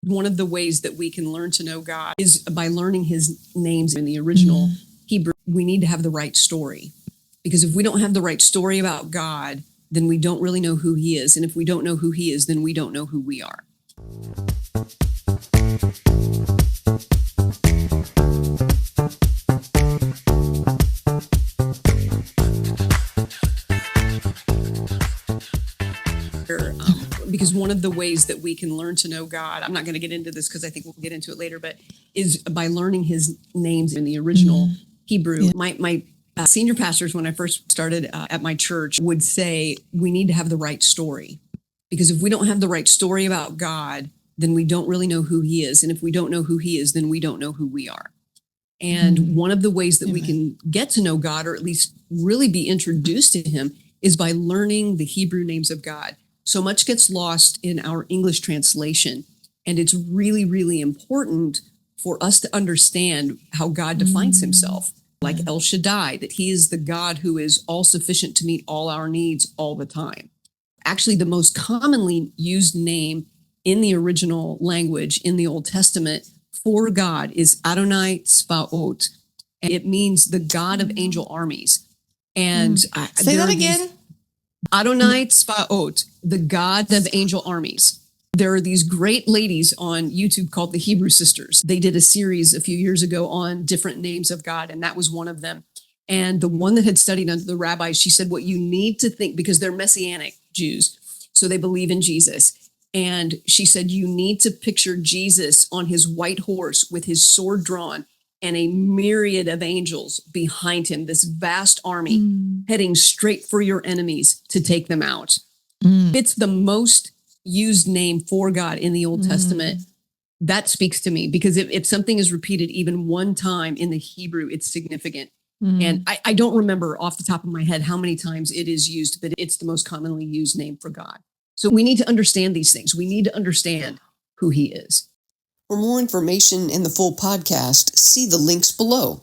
One of the ways that we can learn to know God is by learning his names in the original Hebrew. We need to have the right story, because if we don't have the right story about God, then we don't really know who he is. And if we don't know who he is, then we don't know who we are. Because one of the ways that we can learn to know God, I'm not going to get into this because I think we'll get into it later, but is by learning his names in the original Hebrew. Yeah. My senior pastors, when I first started at my church, would say we need to have the right story. Because if we don't have the right story about God, then we don't really know who he is. And if we don't know who he is, then we don't know who we are. And one of the ways that we can get to know God, or at least really be introduced to him, is by learning the Hebrew names of God. So much gets lost in our English translation. And it's really, really important for us to understand how God defines himself, like El Shaddai, that he is the God who is all sufficient to meet all our needs all the time. Actually, the most commonly used name in the original language in the Old Testament for God is Adonai Tzva'ot. And it means the God of angel armies. And say that again. Adonai Tzva'ot, the God of angel armies. There are these great ladies on YouTube called the Hebrew Sisters. They did a series a few years ago on different names of God, and that was one of them. And the one that had studied under the rabbis, she said, what you need to think, because they're Messianic Jews, so they believe in Jesus. And she said, you need to picture Jesus on his white horse with his sword drawn and a myriad of angels behind him, this vast army heading straight for your enemies to take them out. It's the most used name for God in the Old Testament. That speaks to me, because if something is repeated even one time in the Hebrew, it's significant. And I don't remember off the top of my head how many times it is used, but it's the most commonly used name for God. So we need to understand these things. We need to understand who he is. For more information and the full podcast, see the links below.